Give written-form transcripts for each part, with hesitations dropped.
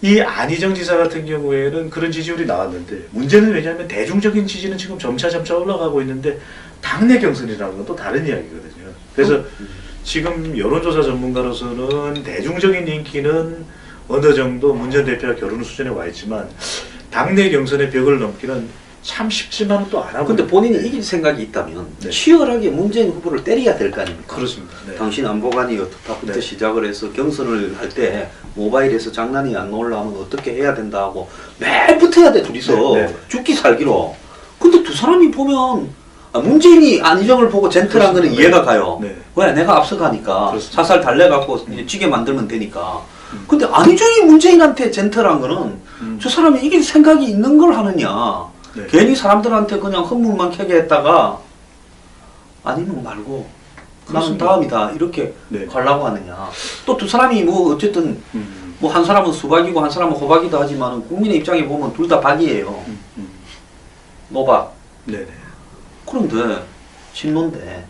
이 안희정 지사 같은 경우에는 그런 지지율이 나왔는데 문제는 왜냐하면 대중적인 지지는 지금 점차 올라가고 있는데 당내 경선이라는 건 또 다른 이야기거든요. 그래서 지금 여론조사 전문가로서는 대중적인 인기는 어느 정도 문 전 대표와 결혼 수준에 와 있지만 당내 경선의 벽을 넘기는 참 쉽지만은 또 안 하고. 근데 본인이 이길 생각이 있다면 네. 치열하게 문재인 후보를 때려야 될 거 아닙니까? 그렇습니다. 네. 당신 안보관이 어떻다부터 네. 시작을 해서 경선을 할 때 모바일에서 장난이 안 나오려면 어떻게 해야 된다 하고 매일 붙어야 돼 둘이서. 네, 네. 죽기 살기로. 근데 두 사람이 보면 문재인이 안희정을 보고 젠틀한 거는 그렇습니다. 이해가 가요. 네. 왜? 내가 앞서가니까 그렇습니다. 사살 달래갖고 찌개 만들면 되니까. 근데 안희정이 문재인한테 젠틀한 거는 저 사람이 이길 생각이 있는 걸 하느냐. 네. 괜히 사람들한테 그냥 헛물만 캐게 했다가 아니면 말고 나는 그렇습니다. 다음이다 이렇게 네. 가려고 하느냐. 또 두 사람이 뭐 어쨌든 뭐 한 사람은 수박이고 한 사람은 호박이다 하지만 국민의 입장에 보면 둘 다 박이에요. 노박. 네네. 그런데 신론데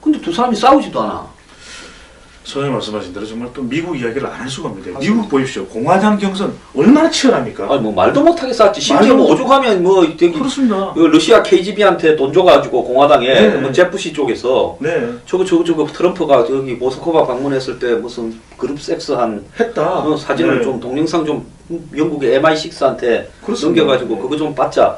근데 두 사람이 싸우지도 않아. 소장님 말씀하신 대로 정말 또 미국 이야기를 안 할 수가 없는데 미국 보십시오. 공화당 경선 얼마나 치열합니까? 아니 뭐 말도 못하게 싸웠지. 심지어 말도 뭐 오죽하면 뭐 저기 그렇습니다. 러시아 KGB한테 돈 줘가지고 공화당에 네. 뭐 제프시 쪽에서 네. 저거 트럼프가 저기 모스크바 방문했을 때 무슨 그룹 섹스한 했다. 사진을 네. 좀 동영상 좀 영국의 MI6한테 그렇습니다. 넘겨가지고 네. 그거 좀 받자.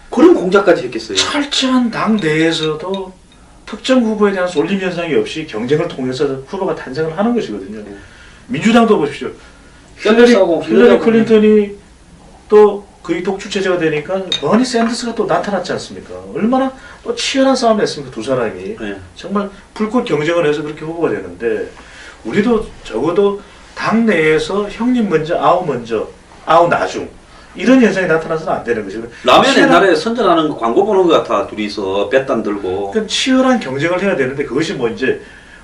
그런 공작까지 했겠어요. 철저한 당 내에서도 특정 후보에 대한 쏠림 현상이 없이 경쟁을 통해서 후보가 탄생을 하는 것이거든요. 민주당도 보십시오. 힐러리 클린턴이 또 거의 독주 체제가 되니까 버니 샌더스가 또 나타났지 않습니까? 얼마나 또 치열한 싸움을 했습니까? 두 사람이. 네. 정말 불꽃 경쟁을 해서 그렇게 후보가 되는데 우리도 적어도 당 내에서 형님 먼저, 아우 나중 이런 현상이 나타나서는 안 되는 것이고. 라면 옛날에 선전하는 거 광고 보는 것 같아. 둘이서 뱃단 들고. 그러니까 치열한 경쟁을 해야 되는데 그것이 뭐 이제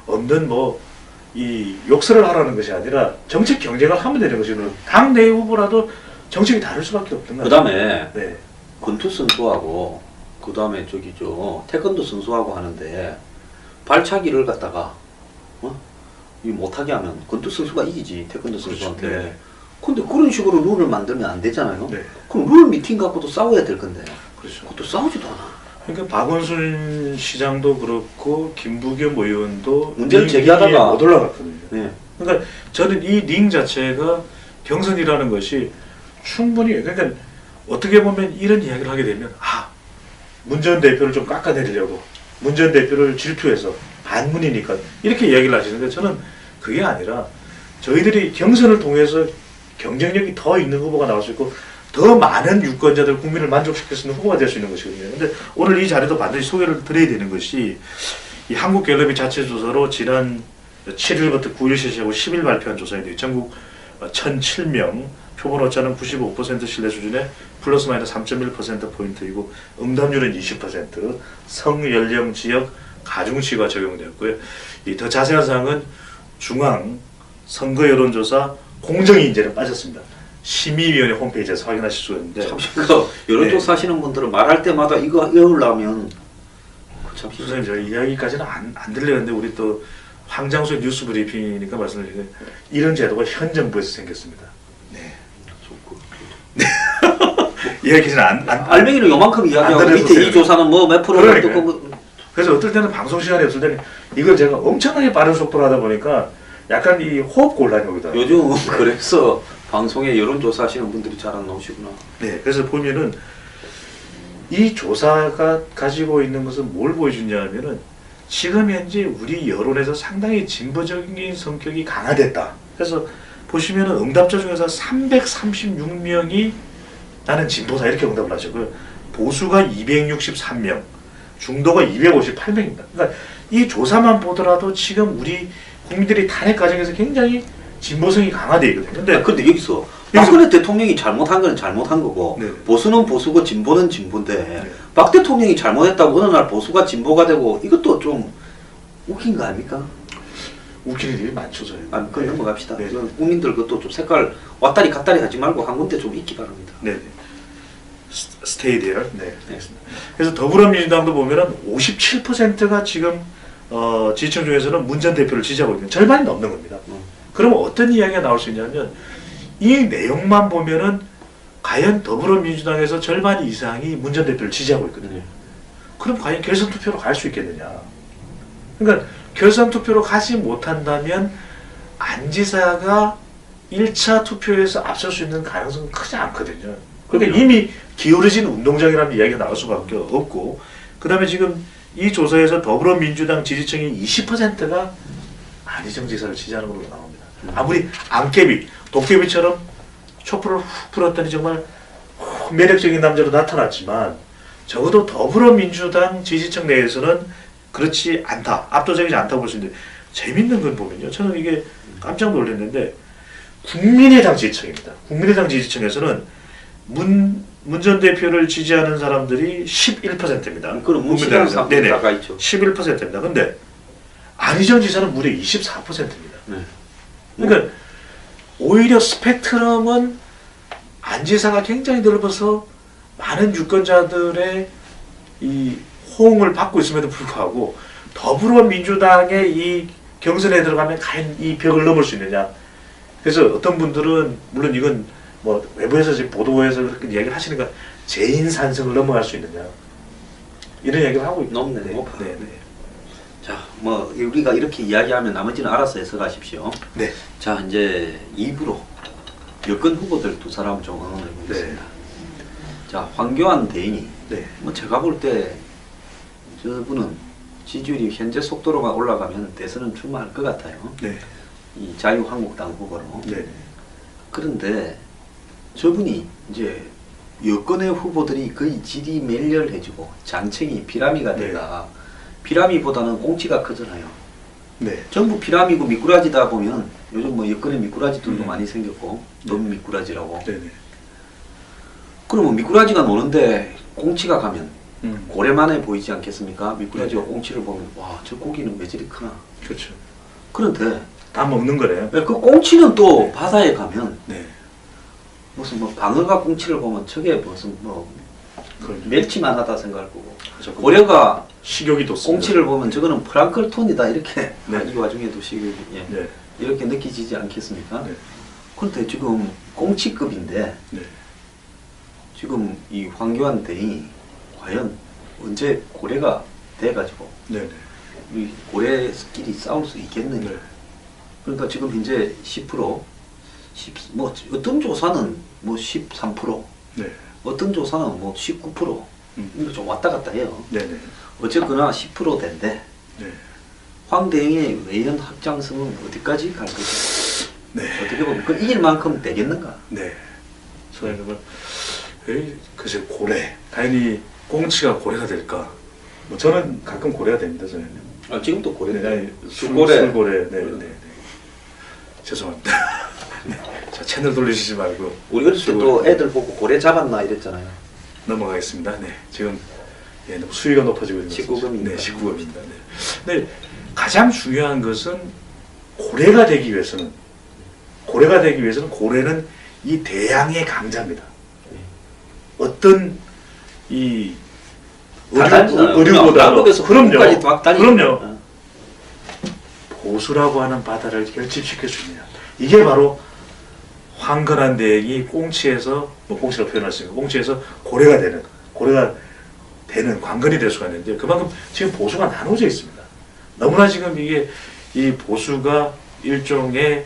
없는 뭐 이 욕설을 하라는 것이 아니라 정책 경쟁을 하면 되는 것이고 당 내 후보라도 정책이 다를 수밖에 없는 거예요. 그 다음에 네. 권투 선수하고 그 다음에 저기 태권도 선수하고 하는데 발차기를 갖다가 이 못하게 하면 권투 선수가 이기지 태권도 선수한테. 그렇죠. 네. 근데 그런 식으로 룰을 만들면 안 되잖아요. 네. 그럼 룰 미팅 갖고도 싸워야 될 건데. 그렇죠. 그것도 싸우지도 않아. 그러니까 박원순 시장도 그렇고 김부겸 의원도 문제를 제기하다가 못 올라갔거든요. 네. 그러니까 저는 이 링 자체가 경선이라는 것이 충분히 그러니까 어떻게 보면 이런 이야기를 하게 되면 문 전 대표를 좀 깎아내리려고 문 전 대표를 질투해서 반문이니까 이렇게 이야기를 하시는데 저는 그게 아니라 저희들이 경선을 통해서 경쟁력이 더 있는 후보가 나올 수 있고 더 많은 유권자들 국민을 만족시킬 수 있는 후보가 될 수 있는 것이거든요. 근데 오늘 이 자리도 반드시 소개를 드려야 되는 것이 이 한국갤럽이 자체 조사로 지난 7일부터 9일 실시하고 10일 발표한 조사인데 전국 1,007명 표본 오차는 95% 신뢰 수준에 플러스 마이너스 3.1%포인트이고 응답률은 20% 성, 연령, 지역, 가중치가 적용되었고요. 이 더 자세한 사항은 중앙 선거 여론조사 공정인재는 빠졌습니다. 심의위원회 홈페이지에서 확인하실 수가 있는데 참 여론조사 하시는 분들은 말할 때마다 이거 외우려면 참 선생님 제가 이야기까지는 안 들렸는데 우리 또 황장수의 뉴스 브리핑이니까 말씀드리는데 이런 제도가 현 정부에서 생겼습니다. 네. 이야기는 알맹이는 요만큼 이야기하고 밑에 들었었어요. 이 조사는 뭐 몇 프로가 뜨고 그래서 어떨 때는 방송 시간이 없을 때는 이걸 제가 엄청나게 빠른 속도로 하다 보니까 약간 이 호흡 곤란이 오기도 하고. 요즘 그래서 방송에 여론조사 하시는 분들이 잘 안 나오시구나. 네, 그래서 보면은 이 조사가 가지고 있는 것은 뭘 보여주냐 하면은 지금 현재 우리 여론에서 상당히 진보적인 성격이 강화됐다. 그래서 보시면은 응답자 중에서 336명이 나는 진보다 이렇게 응답을 하셨고요. 보수가 263명, 중도가 258명입니다. 그러니까 이 조사만 보더라도 지금 우리 국민들이 탄핵 과정에서 굉장히 진보성이 강화되어 있거든요. 근데 여기서 박근혜 대통령이 잘못한 건 잘못한 거고 네. 보수는 보수고 진보는 진보인데 네. 박 대통령이 잘못했다고 어느 날 보수가 진보가 되고 이것도 좀 웃긴 거 아닙니까? 웃기는 일이 많죠, 저희. 그건 넘어갑시다. 네. 국민들 그것도 좀 색깔 왔다리 갔다리 하지 말고 한 군데 좀 있기 바랍니다. 네. Stay there. 네. 알겠습니다. 그래서 더불어민주당도 보면은 57%가 지금 지지층 중에서는 문 전 대표를 지지하고 있는 절반이 넘는 겁니다. 그러면 어떤 이야기가 나올 수 있냐면 이 내용만 보면은 과연 더불어민주당에서 절반 이상이 문 전 대표를 지지하고 있거든요. 그럼 과연 결선 투표로 갈 수 있겠느냐? 그러니까 결선 투표로 가지 못한다면 안 지사가 1차 투표에서 앞설 수 있는 가능성은 크지 않거든요. 그러니까 이미 기울어진 운동장이라는 이야기가 나올 수밖에 없고, 그 다음에 지금 이 조사에서 더불어민주당 지지층이 20%가 안희정 지사를 지지하는 걸로 나옵니다. 아무리 안개비, 도깨비처럼 촛불을 훅 불었더니 정말 매력적인 남자로 나타났지만 적어도 더불어민주당 지지층 내에서는 그렇지 않다, 압도적이지 않다고 볼 수 있는데, 재밌는 건 보면요, 저는 이게 깜짝 놀랐는데 국민의당 지지층입니다. 국민의당 지지층에서는 문 전 대표를 지지하는 사람들이 11%입니다. 그럼 문시당 상대 나가 있죠. 11%입니다. 근데 안희정 지사는 무려 24%입니다. 네. 그러니까 오히려 스펙트럼은 안 지사가 굉장히 넓어서 많은 유권자들의 이 호응을 받고 있음에도 불구하고 더불어민주당의 이 경선에 들어가면 과연 이 벽을 넘을 수 있느냐. 그래서 어떤 분들은 물론 이건 뭐 외부에서 지금 보도에서 그렇게 이야기를 하시니까 재인산성을 넘어갈 수 있느냐 이런 이야기를 하고 있죠. 높네, 네. 높아. 네, 네. 자, 뭐 우리가 이렇게 이야기하면 나머지는 알아서 해석하십시오. 네. 자, 이제 2부로 여권 후보들 두 사람 좀 언론해 보겠습니다. 네. 자, 황교안 대행이 네. 뭐 제가 볼 때 저분은 지지율이 현재 속도로만 올라가면 대선은 출마할 것 같아요. 네. 이 자유한국당 후보로. 네. 그런데 저분이 이제 여권의 후보들이 거의 지리멸렬해지고 장층이 피라미가 네. 돼가 피라미보다는 꽁치가 크잖아요. 네. 전부 피라미고 미꾸라지다 보면 요즘 뭐 여권의 미꾸라지들도 음. 많이 생겼고 너무 미꾸라지라고. 네. 네. 그러면 미꾸라지가 노는데 꽁치가 가면 음. 고래만해 보이지 않겠습니까? 미꾸라지가 네. 꽁치를 보면 와, 저 고기는 왜 저리 크나. 그렇죠. 그런데 다 먹는 거래요. 그 꽁치는 또 바다에 가면 네. 무슨 뭐 방어가 꽁치를 보면 저게 무슨 뭐 그럼 멸치만 하다 생각할 거고 그렇죠. 고래가 식욕이 돋습니다. 꽁치를 보면 저거는 프랑클톤이다 이렇게 네. 이 와중에도 식욕이 예. 네. 이렇게 느끼지지 않겠습니까? 네. 그런데 지금 꽁치급인데 네. 지금 이 황교안 대행이 과연 언제 고래가 돼가지고 네. 네. 이 고래끼리 싸울 수 있겠느냐. 네. 그러니까 지금 현재 10%, 뭐 어떤 조사는 뭐 13%, 네. 어떤 조사는 뭐 19%, 이거 좀 왔다 갔다 해요. 네. 네. 어쨌거나 10%대인데 네. 황 대행의 외연 확장성은 어디까지 갈 것인가? 네. 어떻게 보면 그걸 이길 만큼 되겠는가? 네. 소장님은 글쎄 고래. 당연히 꽁치가 고래가 될까? 뭐 저는 가끔 고래가 됩니다, 소장님. 아, 지금도 고래. 네. 술고래. 술고래. 네. 네. 네. 죄송합니다. 네. 자, 채널 돌리시지 말고 우리 어렸을 때 또 애들 보고 고래 잡았나 이랬잖아요. 넘어가겠습니다. 네. 지금 너무 수위가 높아지고 있는 19금입니다. 네, 19금입니다. 네. 근데 가장 중요한 것은 고래가 되기 위해서는 고래는 이 대양의 강자입니다. 어떤 이 의류보다 그럼요. 보수라고 하는 바다를 결집시킬 수 있느냐. 이게 바로 황건한 대행이 꽁치에서 꽁치라고 표현했으니까 꽁치에서 고래가 되는 관건이 될 수가 있는데, 그만큼 지금 보수가 나눠져 있습니다. 너무나 지금 이게 이 보수가 일종의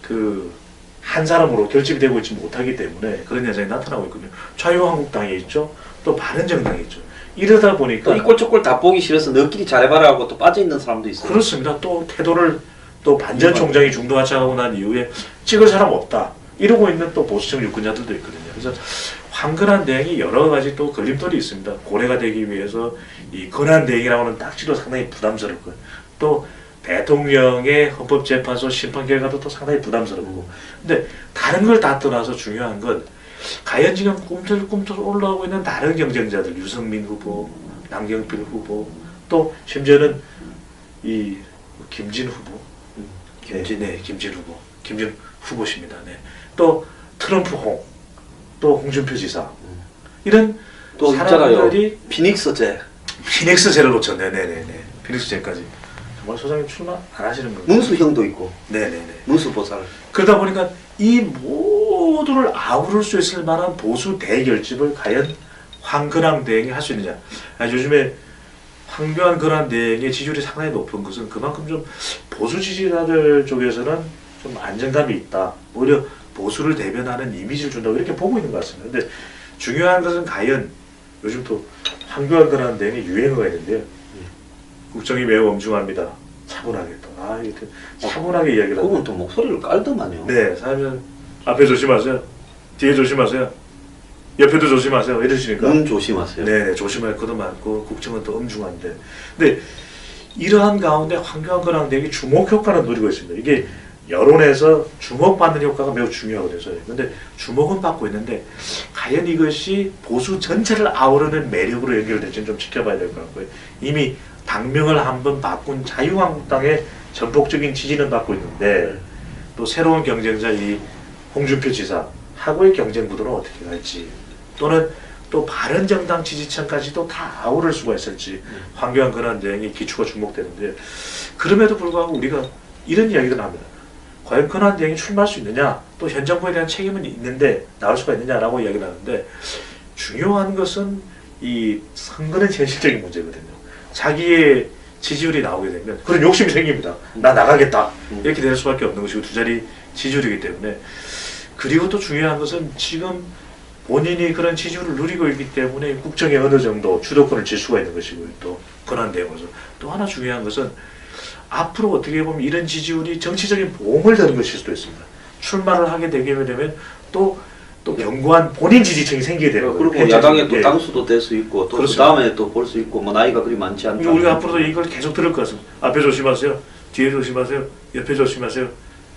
그 한 사람으로 결집이 되고 있지 못하기 때문에 그런 현상이 나타나고 있거든요. 자유한국당이 있죠. 또 바른정당이 있죠. 이러다 보니까 이 꼴초꼴 다 보기 싫어서 너끼리 잘해봐라 하고 또 빠져있는 사람도 있어요. 그렇습니다. 또 태도를 또 반전 총장이 중도하차하고 난 이후에 찍을 사람 없다 이러고 있는 또 보수층 유권자들도 있거든요. 그래서 황건한 대행이 여러 가지 또 걸림돌이 있습니다. 고래가 되기 위해서 이 건한 대행이라고 하는 딱지도 상당히 부담스럽고, 또 대통령의 헌법재판소 심판 결과도 또 상당히 부담스럽고, 근데 다른 걸 다 떠나서 중요한 건 과연 지금 꿈틀꿈틀 올라오고 있는 다른 경쟁자들, 유승민 후보, 남경필 후보, 또 심지어는 이 김진 후보, 김진 후보십니다. 네. 또 트럼프 또 홍준표 지사, 이런 또 사람들이 있잖아요. 피닉스제. 피닉스제를 놓쳤네. 네네네. 피닉스제까지. 소장님 출마 안 하시는 거예요. 문수형도 있고 네네네. 문수보살. 그러다 보니까 이 모두를 아우를 수 있을 만한 보수 대결집을 과연 황근황 대행이 할 수 있느냐. 요즘에 황교안 근황 대행의 지지율이 상당히 높은 것은 그만큼 좀 보수 지지자들 쪽에서는 좀 안정감이 있다. 오히려 보수를 대변하는 이미지를 준다고 이렇게 보고 있는 것 같습니다. 근데 중요한 것은 과연 요즘 또 황교안 근황 대행의 유행어가 있는데요. 국정이 매우 엄중합니다. 차분하게 또. 이게 차분하게 이야기를 하고. 그분 또 목소리를 깔더만요. 네, 사면 앞에 조심하세요. 뒤에 조심하세요. 옆에도 조심하세요. 이러시니까. 눈 조심하세요. 네, 조심할 것도 많고 국정은 또 엄중한데. 근데 이러한 가운데 황교안 근황 대행이 주목 효과는 누리고 있습니다. 이게 여론에서 주목받는 효과가 매우 중요하거든요. 근데 주목은 받고 있는데 과연 이것이 보수 전체를 아우르는 매력으로 연결될지는 좀 지켜봐야 될 것 같고요. 이미 당명을 한번 바꾼 자유한국당의 전폭적인 지지는 받고 있는데 또 새로운 경쟁자 이 홍준표 지사 하고의 경쟁 구도는 어떻게 갈지 또는 또 바른정당 지지층까지도 다 아우를 수가 있을지 황교안 근황 대행의 기초가 주목되는데 그럼에도 불구하고 우리가 이런 이야기도 합니다. 과연 근황 대행이 출마할 수 있느냐 또 현 정부에 대한 책임은 있는데 나올 수가 있느냐라고 이야기를 하는데 중요한 것은 이 선거는 현실적인 문제거든요. 자기의 지지율이 나오게 되면 그런 욕심이 생깁니다. 나 나가겠다 이렇게 될 수밖에 없는 것이고 두 자리 지지율이기 때문에 그리고 또 중요한 것은 지금 본인이 그런 지지율을 누리고 있기 때문에 국정에 어느 정도 주도권을 질 수가 있는 것이고요. 또 권한 대응으로서 또 하나 중요한 것은 앞으로 어떻게 보면 이런 지지율이 정치적인 보험을 드는 것일 수도 있습니다. 출마를 하게 되게 되면 또 견고한 본인 지지층이 생기게 되는 거예요. 그리고 야당에 또 당수도 될 수 있고 또 그 그렇죠. 다음에 또 볼 수 있고 뭐 나이가 그리 많지 않다. 우리가 앞으로도 이걸 계속 들을 것 같습니다. 앞에 조심하세요. 뒤에 조심하세요. 옆에 조심하세요.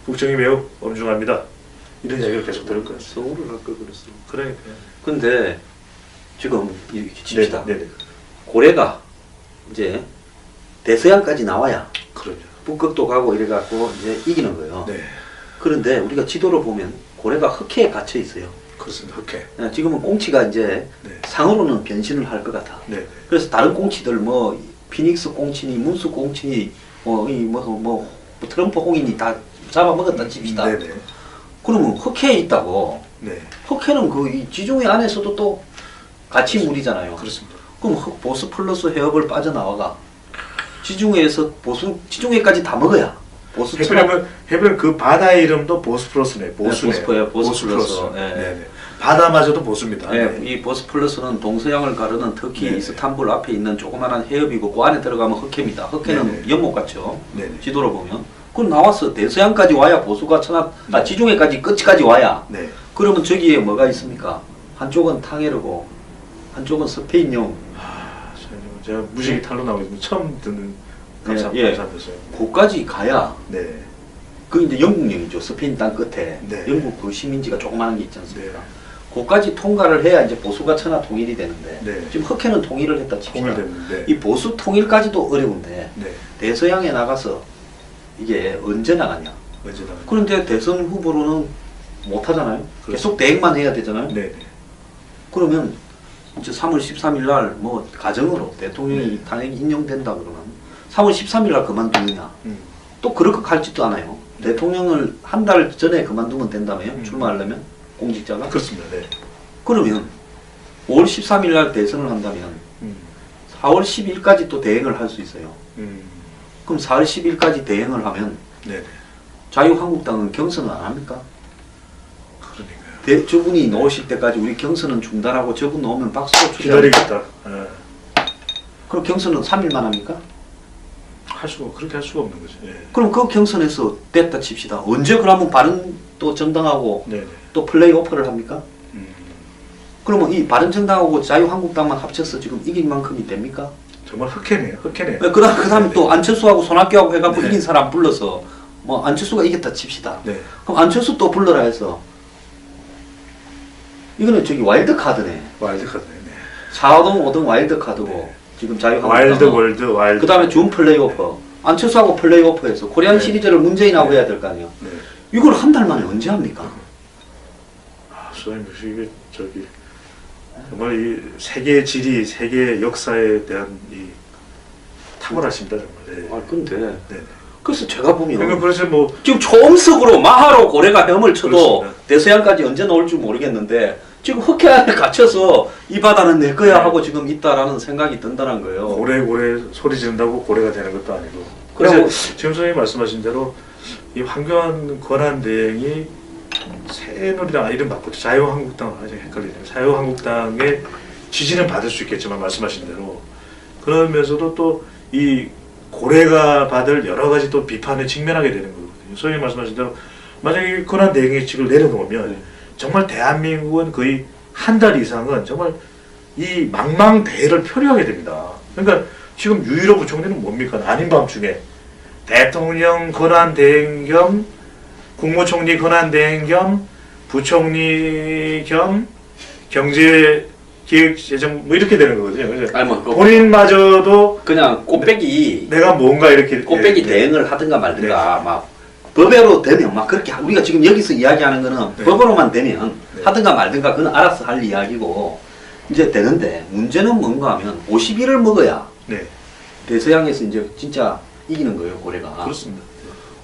국정이 매우 엄중합니다. 이런 이야기를 계속 들을 것 같습니다. 서울을 할 걸 그랬어. 그러니까요. 근데 지금 이렇게 칩시다. 네네. 고래가 이제 대서양까지 나와야 그럼요. 북극도 가고 이래갖고 이제 이기는 거예요. 네. 그런데 우리가 지도를 보면 고래가 흑해에 갇혀 있어요. 그렇습니다. 흑해. 지금은 꽁치가 이제 네. 상으로는 변신을 할 것 같아. 네. 그래서 다른 꽁치들 뭐 피닉스 꽁치니 문수 꽁치니 뭐 트럼프 홍인이 다 잡아먹었다 칩시다. 네네. 그러면 흑해에 있다고. 네. 흑해는 그 이 지중해 안에서도 또 같이 물이잖아요. 그렇습니다. 그럼 보스 플러스 해협을 빠져나와가 지중해까지 다 먹어야 보스 해변 그 바다의 이름도 보스프러스네. 보수네. 보스플러스. 네. 네. 바다마저도 보수입니다. 네, 네. 이 보스플러스는 동서양을 가르는 터키 네네. 이스탄불 앞에 있는 조그마한 해협이고 그 안에 들어가면 흑해입니다. 흑해는 네네. 연못 같죠. 네네. 지도로 보면. 그럼 나와서 대서양까지 와야 보수가 지중해까지 끝까지 와야. 네. 그러면 저기에 뭐가 있습니까? 한쪽은 탕헤르고 한쪽은 스페인용. 제가 무식이 탈로 나오고 있습니다. 처음 듣는 예. 감사드렸어요. 거기까지 가야. 네. 그 이제 영국령이죠. 스페인 땅 끝에 네. 영국 그 시민지가 조그마한 게 있지 않습니까? 네. 거기까지 통과를 해야 이제 보수가 천하 통일이 되는데 네. 지금 흑해는 통일을 했다 칩시다. 통일됐는데. 이 보수 통일까지도 어려운데 네. 대서양에 나가서 이게 언제 나가냐? 언제 나가? 그런데 대선 후보로는 못 하잖아요. 그렇죠. 계속 대행만 해야 되잖아요. 네. 네. 그러면 이제 3월 13일 날 뭐 가정으로 대통령이 네. 당연히 인용된다 그러면 3월 13일 날 그만두느냐? 또 그렇게 갈지도 않아요. 대통령을 한 달 전에 그만두면 된다며요. 출마하려면 공직자가. 그렇습니다. 네. 그러면 5월 13일 날 대선을 한다면 4월 10일까지 또 대행을 할 수 있어요. 그럼 4월 10일까지 대행을 하면 네. 자유한국당은 경선을 안 합니까? 그러니까요. 저분이 나오실 때까지 우리 경선은 중단하고 저분 나오면 박수로 기다리겠다. 네. 그럼 경선은 3일만 합니까? 그렇게 할 수가 없는 거죠. 네. 그럼 그 경선에서 됐다 칩시다. 언제 그러면 바른 또 정당하고 네. 또 플레이오퍼를 합니까? 그러면 이 바른정당하고 자유한국당만 합쳐서 지금 이길 만큼이 됩니까? 정말 흑해네요. 흑해네. 그 다음에 네. 또 안철수하고 손학규하고 해갖고 네. 이긴 사람 불러서 뭐 안철수가 이겼다 칩시다. 네. 그럼 안철수 또 불러라 해서 이거는 저기 와일드 카드네. 와일드 카드네. 네. 4등 5등 와일드 카드고 네. 지금 자유한국당 와일드 월드 와일드. 그 다음에 준 플레이오퍼 안철수하고 플레이오퍼해서 코리안 네. 시리즈를 문재인하고 네. 해야 될 거 아니에요. 네. 이걸 한 달 만에 언제 합니까? 수장님 이게 저기 정말 이 세계 지리, 세계 역사에 대한 이 탁월하십니다 정말. 네. 아 근데 네. 그래서 제가 보면 그러니까 그래서 뭐 지금 초음속으로 마하로 고래가 헤엄을 쳐도 그렇습니다. 대서양까지 언제 나올지 모르겠는데 지금 흑해 안에 갇혀서 이 바다는 내 거야 하고 지금 있다라는 생각이 든다는 거예요. 고래 소리 지른다고 고래가 되는 것도 아니고. 그리고 그래서 지금 선생님이 말씀하신 대로 이 황교안 권한대행이 새누리당 이름 바꾸죠. 자유한국당 아직 헷갈리네요. 자유한국당의 지지는 받을 수 있겠지만 말씀하신 대로 그러면서도 또 이 고래가 받을 여러 가지 또 비판에 직면하게 되는 거거든요. 선생님 말씀하신 대로 만약에 권한대행의 직을 내려놓으면 정말 대한민국은 거의 한 달 이상은 정말 이 망망대해를 표류하게 됩니다. 그러니까 지금 유일호 부총리는 뭡니까? 아닌 밤중에 대통령 권한대행 겸 국무총리 권한대행 겸 부총리 겸 경제기획재정 뭐 이렇게 되는 거거든요. 그래서 아니 뭐 본인마저도 그냥 꽃배기 내가 뭔가 이렇게 꽃배기 예, 대응을 하든가 말든가 막 법외로 되면 막 그렇게 우리가 지금 여기서 이야기하는 거는 네. 법으로만 되면 네. 하든가 말든가 그건 알아서 할 이야기고 이제 되는데 문제는 뭔가 하면 50일을 먹어야 네, 대서양에서 이제 진짜 이기는 거예요 고래가. 그렇습니다.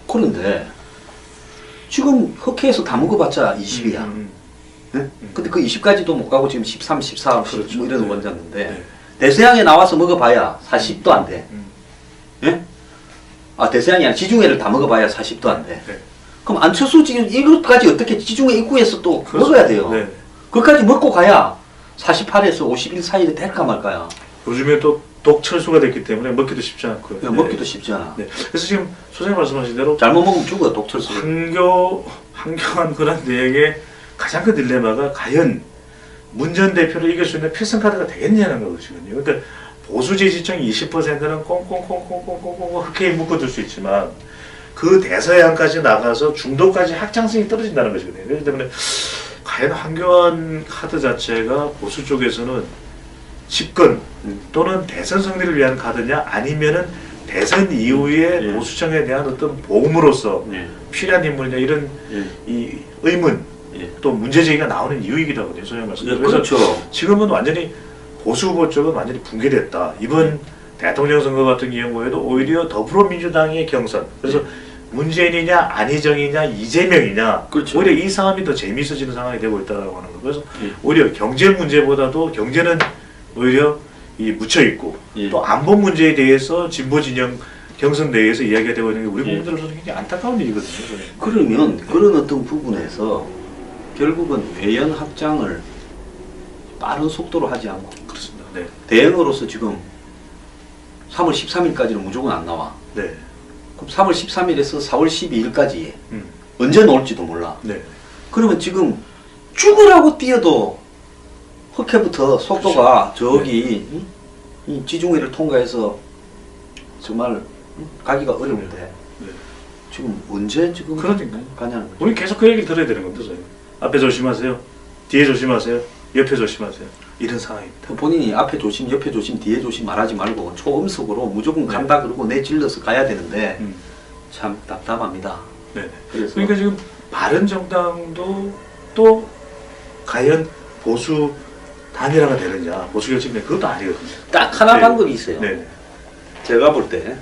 그런데 지금 흑해에서 다 먹어봤자 20이야. 네? 근데 그 20까지도 못 가고 지금 13, 14, 그렇죠. 뭐 이런 네. 원자인데 네. 대서양에 나와서 먹어봐야 40도 안 돼. 음. 예? 아 대서양이 아니라 지중해를 다 먹어봐야 40도 안 돼. 네. 그럼 안철수 지금 이것까지 어떻게 지중해 입구에서 또 그렇죠. 먹어야 돼요. 네. 그것까지 먹고 가야 48에서 51 사이에 될까 말까요. 요즘에 또 독철수가 됐기 때문에 먹기도 쉽지 않고요. 그냥 먹기도 쉽지 않아. 네. 그래서 지금 소장님 말씀하신 대로 잘못 먹으면 죽어 독철수. 황교안 권한대행의 가장 큰 딜레마가 과연 문 전 대표를 이길 수 있는 필승 카드가 되겠냐는 거거든요. 그러니까 보수 지지층 20%는 꽁꽁꽁꽁꽁꽁꽁 흑해에 묶어둘 수 있지만 그 대서양까지 나가서 중도까지 확장성이 떨어진다는 것이거든요. 그렇기 때문에 과연 황교안 카드 자체가 보수 쪽에서는 집권 또는 대선 승리를 위한 카드냐 아니면은 대선 이후에 예. 보수층에 대한 어떤 보험으로서 예. 필요한 인물이냐 이런 예. 이 의문 예. 또 문제제기가 나오는 이유이기도 하거든요. 소장님 말씀. 예, 그래서 그렇죠. 지금은 완전히 보수 후보 쪽은 완전히 붕괴됐다. 이번 대통령 선거 같은 경우에도 오히려 더불어민주당의 경선. 그래서 문재인이냐 안희정이냐 이재명이냐 그렇죠. 오히려 이 싸움이 더 재미있어지는 상황이 되고 있다고 하는 거. 그래서 예. 오히려 경제 문제보다도 경제는 오히려 이 묻혀 있고 예. 또 안보 문제에 대해서 진보 진영 경선 내에서 이야기가 되고 있는 게 우리 예. 국민들로서는 굉장히 안타까운 일이거든요. 그러면 그런 어떤 부분에서 결국은 외연 확장을 빠른 속도로 하지 않고 그렇습니다. 네. 대응으로서 지금 3월 13일까지는 무조건 안 나와. 네. 그럼 3월 13일에서 4월 12일까지 음. 언제 나올지도 몰라. 네. 그러면 지금 죽으라고 뛰어도 흑해부터 속도가 그렇죠. 저기 이 지중해를 통과해서 정말 가기가 어려운데 네. 지금 언제 지금 그러니까요. 가냐는 거죠. 우리 계속 그 얘기를 들어야 되는 겁니다. 저희. 앞에 조심하세요. 뒤에 조심하세요. 옆에 조심하세요. 이런 상황입니다. 본인이 앞에 조심, 옆에 조심, 뒤에 조심 말하지 말고 초음속으로 무조건 네. 간다 그러고 내질러서 가야 되는데 음. 참 답답합니다. 네. 그래서 그러니까 지금 바른정당도 또 과연 보수 단일화가 되느냐, 보수 결집이 그것도 아니거든요. 딱 하나 네. 방법이 있어요. 네. 제가 볼 때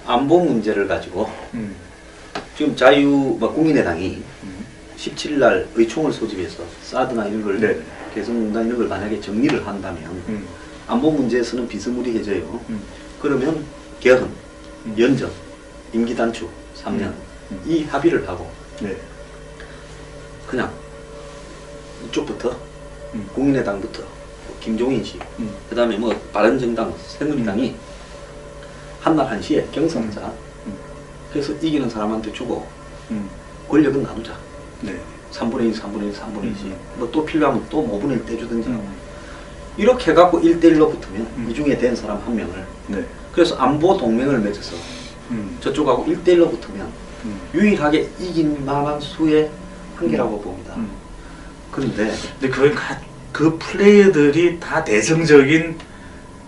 안보 문제를 가지고 음. 지금 국민의당이 17일 날 의총을 소집해서 사드나 이런 걸 네. 개성공단 이런 걸 만약에 정리를 한다면 음. 안보 문제에서는 비스무리해져요. 음. 그러면 개헌, 음. 연정, 임기 단축 3년 이 합의를 하고 네. 그냥 이쪽부터 음. 국민의당부터 김종인 씨, 음. 그다음에 뭐 바른정당, 새누리당이 한날 한시에 경선하자. 음. 그래서 이기는 사람한테 주고 음. 권력은 나누자. 네. 3분의 1, 3분의 1, 3분의 1씩. 음. 뭐 또 필요하면 또 5분의 1 떼주든지. 음. 이렇게 해갖고 1대1로 붙으면 음. 이 중에 된 사람 한 명을. 네. 그래서 안보 동맹을 맺어서 저쪽하고 1대1로 붙으면 유일하게 이긴 만한 수의 한계라고 봅니다. 그런데 근데 그 플레이어들이 다 대승적인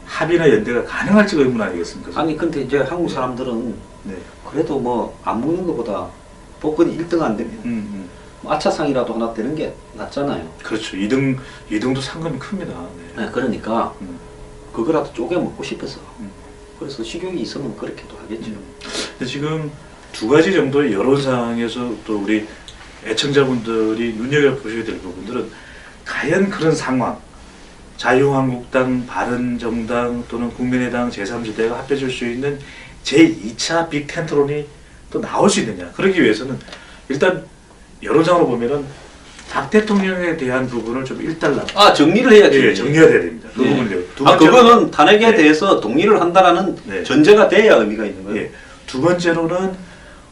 합의나 연대가 가능할지가 의문 아니겠습니까? 아니 근데 이제 한국 사람들은 네. 그래도 뭐 안 먹는 것보다 복권이 1등 안 되면 뭐 아차상이라도 하나 되는 게 낫잖아요. 그렇죠. 2등도 상금이 큽니다. 네. 네, 그러니까 음. 그거라도 쪼개 먹고 싶어서 그래서 식욕이 있으면 그렇게도 하겠죠. 근데 지금 두 가지 정도의 여론상에서 또 우리 애청자분들이 눈여겨보셔야 될 부분들은 과연 그런 상황, 자유한국당, 바른정당 또는 국민의당 제3지대가 합해질 수 있는 제2차 빅텐트론이 또 나올 수 있느냐. 그러기 위해서는 일단 여론상으로 보면은 박 대통령에 대한 부분을 좀 일단락. 정리를 해야지. 예, 정리가 돼야 됩니다. 그 예. 부분이 두 그거는 탄핵에 네. 대해서 동의를 한다라는 네. 전제가 돼야 의미가 있는 거예요. 예. 두 번째로는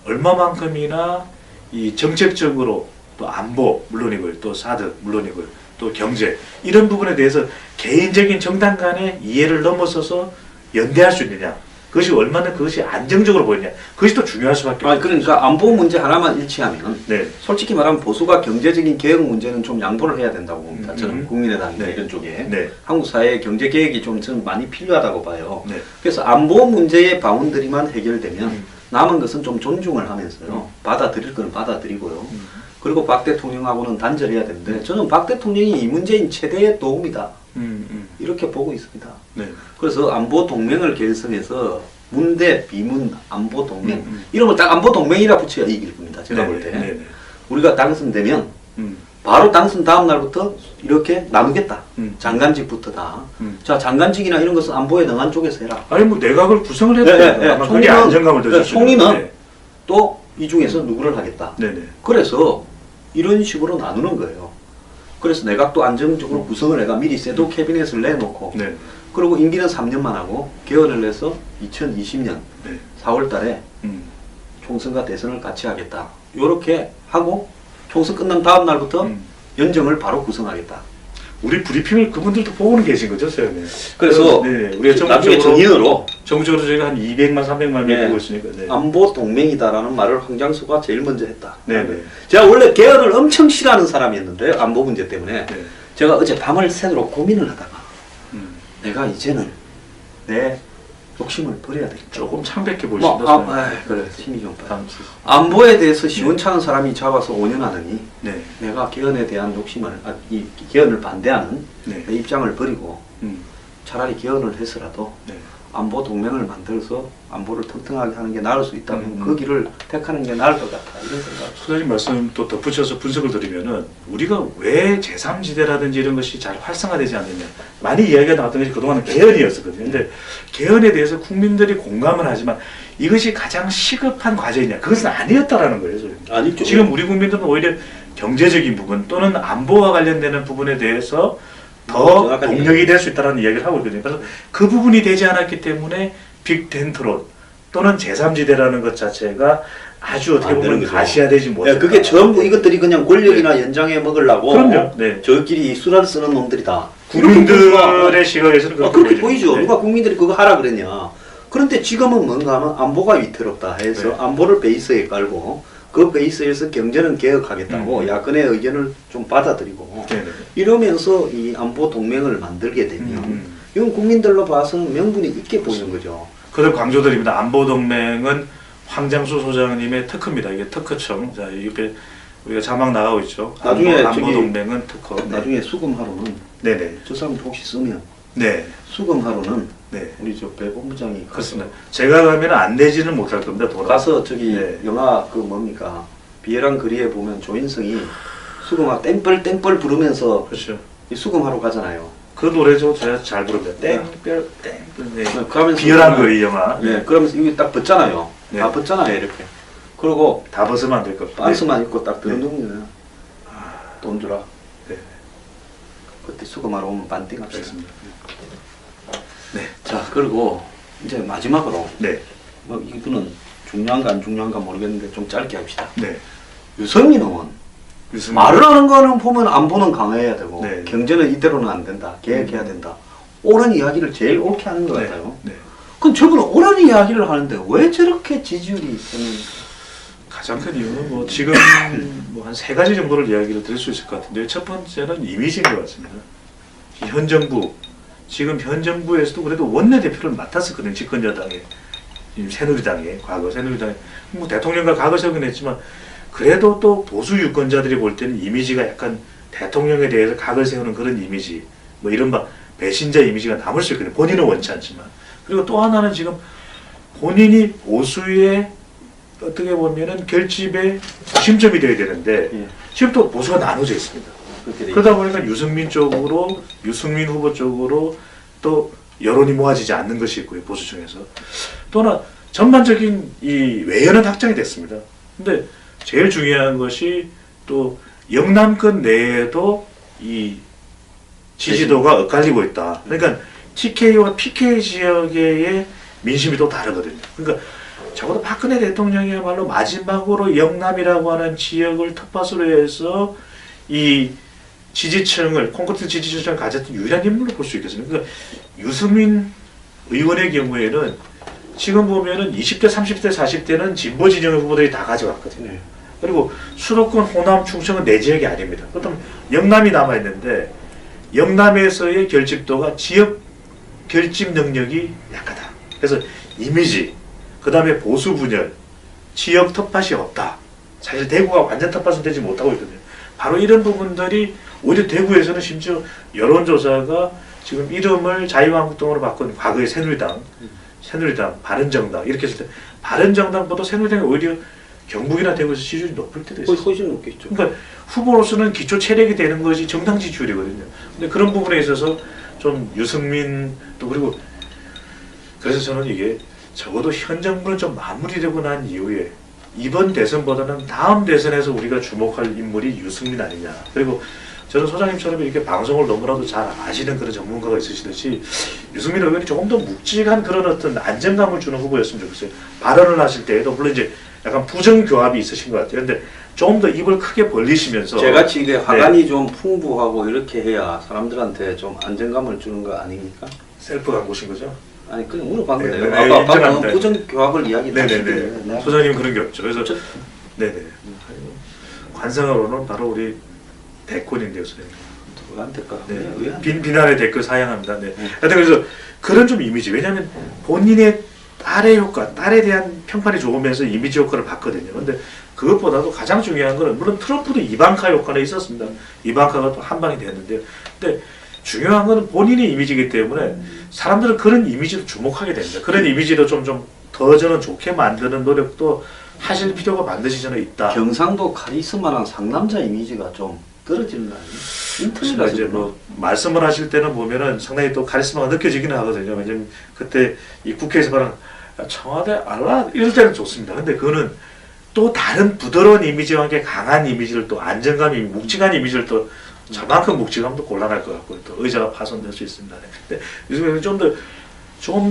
얼마만큼이나 이 정책적으로 또 안보 물론이고요, 또 사드 물론이고요, 또 경제 이런 부분에 대해서 개인적인 정당 간의 이해를 넘어서서 연대할 수 있느냐. 그것이 얼마나 그것이 안정적으로 보이냐. 그것이 또 중요할 수밖에 없어요. 그러니까 안보 문제 하나만 일치하면 네. 솔직히 말하면 보수가 경제적인 개혁 문제는 좀 양보를 해야 된다고 봅니다. 저는 국민의당이나 네. 이런 쪽에 네. 한국 사회의 경제 개혁이 좀 저는 많이 필요하다고 봐요. 네. 그래서 안보 문제의 바운더리만 해결되면 음. 남은 것은 좀 존중을 하면서요. 받아들일 거는 받아들이고요. 그리고 박 대통령하고는 단절해야 되는데 저는 박 대통령이 이 문제인 최대의 도움이다. 이렇게 보고 있습니다. 네. 그래서 안보 동맹을 결성해서 문대, 비문, 안보 동맹 이런 걸 딱 안보 동맹이라 붙여야 이길 겁니다. 제가 볼 때. 네네. 우리가 당선되면 음. 바로 당선 다음 날부터 이렇게 나누겠다. 음. 장관직부터 다. 음. 자, 장관직이나 이런 것은 안보에 능한 쪽에서 해라. 아니 뭐 내각을 구성을 해도 네, 돼요. 네, 아마 네. 그게 안정감을 더 네, 줄 수 총리는 있는. 또 이 중에서 누구를 하겠다. 네네. 그래서 이런 식으로 나누는 거예요. 그래서 내각도 안정적으로 구성을 해가 미리 셋업 캐비넷을 내놓고 네. 그리고 임기는 3년만 하고 개헌을 해서 2020년 네. 4월 달에 음. 총선과 대선을 같이 하겠다. 요렇게 하고 총선 끝난 다음 날부터 음. 연정을 바로 구성하겠다. 우리 브리핑을 그분들도 보고는 계신 거죠, 세연에. 그래서 네, 우리가 나중에 정의어로 정적으로 저희가 한 200만, 300만 명 네. 보고 있으니까. 네. 안보 동맹이다라는 말을 황장수가 제일 먼저 했다. 네네. 제가 원래 개헌을 엄청 싫어하는 사람이었는데 안보 문제 때문에 네. 제가 어제 밤을 새도록 고민을 하다가 음. 내가 이제는 내 욕심을 버려야 되겠다. 조금 창백해 뭐, 보이신다. 그래 힘이 좀 빠져. 다음 안보에 대해서 시원찮은 사람이 잡아서 5년 하더니 네. 내가 개헌에 대한 욕심을 이 개헌을 반대하는 네. 내 입장을 버리고 음. 차라리 개헌을 해서라도 네. 안보 동맹을 만들어서 안보를 튼튼하게 하는 게 나을 수 있다면 음. 그 길을 택하는 게 나을 것 같아 이런 생각. 소장님 말씀 또 덧붙여서 분석을 드리면은 우리가 왜 제3지대라든지 이런 것이 잘 활성화되지 않느냐 많이 이야기가 나왔던 것이 그동안은 개헌이었었거든요. 근데 개헌에 대해서 국민들이 공감을 하지만 이것이 가장 시급한 과제이냐 그것은 아니었다라는 거예요. 소장님. 아니죠. 지금 우리 국민들은 오히려 경제적인 부분 또는 안보와 관련되는 부분에 대해서 더 정확하게 동력이 될 수 있다는 이야기를 하고 있거든요. 그래서 그 부분이 되지 않았기 때문에 빅텐트론 또는 제3지대라는 것 자체가 아주 어떻게 안 되는 보면 거죠. 가시화되지 못했다. 그게 전부 이것들이 그냥 권력이나 연장해 먹으려고 그럼요. 네. 저끼리 수라를 쓰는 놈들이다. 국민들의 시각에서는 그렇게 보이죠. 네. 누가 국민들이 그거 하라 그랬냐. 그런데 지금은 뭔가 하면 안보가 위태롭다 해서 네. 안보를 베이스에 깔고 그 베이스에서 경제는 개혁하겠다고 야권의 의견을 좀 받아들이고 네네. 이러면서 이 안보 동맹을 만들게 되면 이건 국민들로 봐서는 명분이 있게 보이는 거죠. 그걸 강조드립니다. 안보동맹은 황장수 소장님의 특허입니다. 이게 특허청. 자, 이렇게 우리가 자막 나가고 있죠. 나중에 안보동맹은 특허. 나중에 수금하루는 네네. 저 사람 혹시 쓰면 네. 수금하루는 네. 우리 저 배본부장이 가서 그렇습니다. 제가 가면 안 내지는 못할 겁니다. 돌아. 가서 저기 네. 영화 그 뭡니까 비애랑 거리에 보면 조인성이 수금하 땡벌 부르면서 그렇죠. 이 수금하러 가잖아요. 그 노래죠. 제가 잘 부릅니다. 땡별 땡별. 네. 그러면서 비열한 거리 영화. 네, 그러면서 여기 딱 벗잖아요. 네. 다 벗잖아요 이렇게. 그리고 다 벗으면 안 될 것. 반스만 입고 딱 네. 드는 거예요. 돈 주라. 네. 그때 수금하러 오면 반띵 합시다. 알겠습니다. 자 그리고 이제 마지막으로 네. 뭐 이거는 중요한가 안 중요한가 모르겠는데 좀 짧게 합시다. 네. 유승민 의원 유승민. 말을 하는 거는 보면 안보는 강화해야 되고 네. 경제는 이대로는 안 된다. 개혁해야 된다. 옳은 이야기를 제일 옳게 하는 것 네. 같아요. 네. 그럼 저분은 옳은 이야기를 하는데 왜 저렇게 지지율이 저는 가장 큰 이유는 뭐 지금 뭐 한 세 가지 정도를 이야기를 드릴 수 있을 것 같은데 첫 번째는 이미지인 것 같습니다. 현 정부 지금 현 정부에서도 그래도 원내대표를 맡았었거든요. 집권여당에 지금 새누리당에 과거 새누리당에 뭐 대통령과 과거 세우긴 했지만 그래도 또 보수 유권자들이 볼 때는 이미지가 약간 대통령에 대해서 각을 세우는 그런 이미지 뭐 이른바 배신자 이미지가 남을 수 있거든요. 본인은 원치 않지만. 그리고 또 하나는 지금 본인이 보수의 어떻게 보면은 결집의 중심점이 되어야 되는데 예. 지금 또 보수가 나눠져 있습니다. 그러다 보니까 유승민 쪽으로, 유승민 후보 쪽으로 또 여론이 모아지지 않는 것이 있고요. 보수 중에서. 또 하나 전반적인 이 외연은 확정이 됐습니다. 근데 제일 중요한 것이 또 영남권 내에도 이 지지도가 엇갈리고 있다. 그러니까 TK와 PK 지역의 민심이 또 다르거든요. 그러니까 적어도 박근혜 대통령이야말로 마지막으로 영남이라고 하는 지역을 텃밭으로 해서 이 지지층을, 콘크리트 지지층을 가졌던 유일한 인물로 볼 수 있겠습니다. 그러니까 유승민 의원의 경우에는 지금 보면은 20대, 30대, 40대는 진보 진영의 후보들이 다 가져갔거든요. 그리고 수도권, 호남, 충청은 내 지역이 아닙니다. 그렇다면 영남이 남아있는데 영남에서의 결집도가 지역 결집 능력이 약하다. 그래서 이미지, 그 다음에 보수 분열, 지역 텃밭이 없다. 사실 대구가 완전 텃밭은 되지 못하고 있거든요. 바로 이런 부분들이 오히려 대구에서는 심지어 여론조사가 지금 이름을 자유한국당으로 바꾼 과거의 새누리당, 바른정당 이렇게 했을 때 바른정당보다 새누리당이 오히려 경북이나 대구에서 지지율이 높을 때도 있어요. 훨씬 높겠죠. 그러니까 후보로서는 기초 체력이 되는 것이 정당 지지율이거든요. 근데 그런 부분에 있어서 좀 유승민 또 그리고 그래서 저는 이게 적어도 현 정부는 좀 마무리되고 난 이후에 이번 대선보다는 다음 대선에서 우리가 주목할 인물이 유승민 아니냐. 그리고 저는 소장님처럼 이렇게 방송을 너무나도 잘 아시는 그런 전문가가 있으시듯이 유승민 의원이 조금 더 묵직한 그런 어떤 안정감을 주는 후보였으면 좋겠어요. 발언을 하실 때에도 물론 이제 약간 부정교합이 있으신 것 같아요. 근데 좀 더 입을 크게 벌리시면서 제같이 이게 화관이 좀 풍부하고 이렇게 해야 사람들한테 좀 안정감을 주는 거 아닙니까? 셀프 광고신 거죠? 아니 그냥 물어봤는데 네, 네, 아까 인정합니다. 방금 부정교합을 이야기 네네네. 소장님 그런 게 없죠. 그래서 네네. 관상으로는 바로 우리 대권인데요, 소장님. 누구한테까? 네. 비난의 댓글 사양합니다. 네. 하여튼 그래서 그런 좀 이미지. 왜냐하면 본인의 딸의 효과, 딸에 대한 평판이 좋으면서 이미지 효과를 봤거든요. 근데 그것보다도 가장 중요한 거는 물론 트럼프도 이방카 효과는 있었습니다. 이방카가 또 한 방이 됐는데요. 근데 중요한 거는 본인의 이미지이기 때문에 사람들은 그런 이미지로 주목하게 됩니다. 그런 이미지로 좀 더 저는 좋게 만드는 노력도 하실 필요가 반드시 저는 있다. 경상도 카리스마랑 상남자 이미지가 좀 떨어지는 거 아니에요? 그렇습니다. 이제 뭐 말씀을 하실 때는 보면은 상당히 또 카리스마가 느껴지기는 하거든요. 왜냐면 그때 이 국회에서 말한 청와대 알라 이럴 때는 좋습니다. 근데 그거는 또 다른 부드러운 이미지와 함께 강한 이미지를 또 안정감이 묵직한 이미지를 또 저만큼 묵직함도 곤란할 것 같고 또 의자가 파손될 수 있습니다. 근데 요즘에는 좀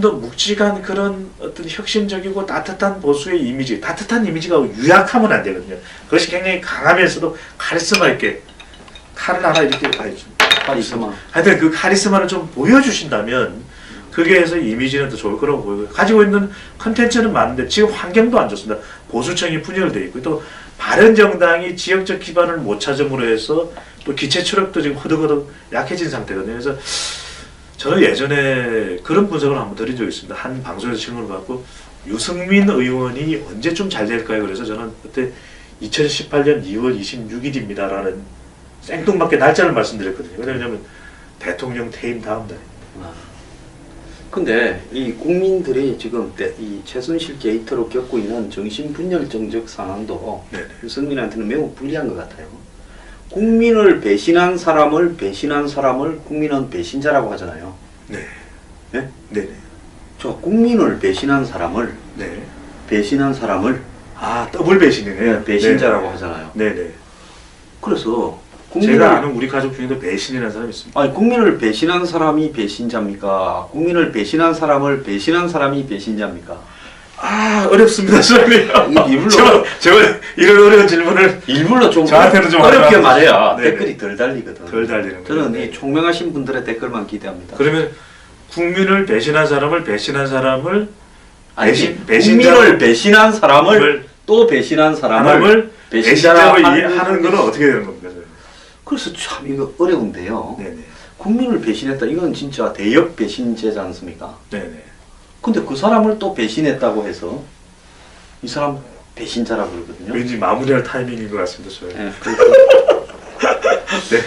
더 묵직한 그런 어떤 혁신적이고 따뜻한 보수의 이미지, 따뜻한 이미지가 유약하면 안 되거든요. 그것이 굉장히 강하면서도 카리스마 있게 칼을 하나 이렇게 카리스마. 하여튼 그 카리스마를 좀 보여주신다면 그게 해서 이미지는 더 좋을 거라고 보이고요. 가지고 있는 컨텐츠는 많은데 지금 환경도 안 좋습니다. 보수층이 분열되어 있고 또 바른정당이 지역적 기반을 못 찾음으로 해서 또 기체 추력도 지금 허덕허덕 약해진 상태거든요. 그래서 저는 예전에 그런 분석을 한번 드린 적이 있습니다. 한 방송에서 질문을 받고 유승민 의원이 언제쯤 잘 될까요? 그래서 저는 그때 2018년 2월 26일입니다 라는 생뚱맞게 날짜를 말씀드렸거든요. 왜냐하면 대통령 퇴임 다음 날입니다. 근데 이 국민들이 지금 이 최순실 게이트로 겪고 있는 정신분열정적 상황도 네네. 유승민한테는 매우 불리한 것 같아요. 국민을 배신한 사람을 국민은 배신자라고 하잖아요. 네. 네? 네네. 저 국민을 배신한 사람을 네. 아, 더블 배신이네요. 배신자라고 네네. 하잖아요. 네네. 그래서 제가 아는 우리 가족 중에도 배신이라는 사람이 있습니다. 아니 국민을 배신한 사람이 배신자입니까? 국민을 배신한 사람을 배신한 사람이 배신자입니까? 어렵습니다, 선생님. 일부러 제가 이런 어려운 질문을 일부러 좀 저한테는 좀 어렵게 어려워. 말해야 네네. 댓글이 덜 달리거든. 덜 달리는 거예요. 저는 네. 이 총명하신 분들의 댓글만 기대합니다. 그러면 국민을 배신한 사람을 아니, 배신자로 국민을 배신한 사람을 또 배신한 사람을 배신자로 하는 거는 어떻게 되는 겁니까? 그래서 참 이거 어려운데요. 네네. 국민을 배신했다. 이건 진짜 대역 배신죄지 않습니까? 네네. 근데 그 사람을 또 배신했다고 해서 이 사람 배신자라고 그러거든요. 왠지 마무리할 타이밍인 것 같습니다, 저희. 네, 네.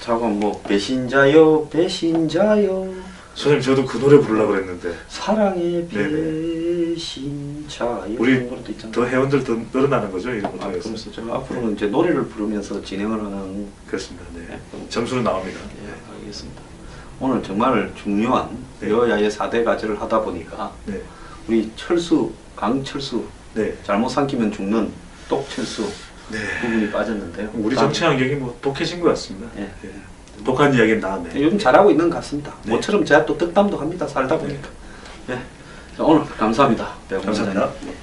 자고 뭐 배신자여 배신자여 선생님 저도 그 노래 부르려고 그랬는데 사랑의 네네. 배신자여 우리 이런 것도 있잖아요. 더 회원들 더 늘어나는 거죠 이런 거 아, 통해서. 그래서 제가 앞으로는 이제 노래를 부르면서 진행을 하는. 그렇습니다. 네. 네. 점수는 나옵니다. 예, 알겠습니다. 오늘 정말 중요한 네. 여야의 4대 과제를 하다 보니까 네. 우리 철수, 강철수 네. 잘못 삼키면 죽는 똑철수 네. 부분이 빠졌는데요. 우리 정치 환경이 뭐 독해진 것 같습니다. 예. 예. 독한 이야기는 나왔네. 요즘 잘하고 있는 것 같습니다. 네. 모처럼 제가 또 덕담도 합니다. 살다 보니까. 예. 자, 오늘 감사합니다. 배우 감사합니다. 원장님. 예.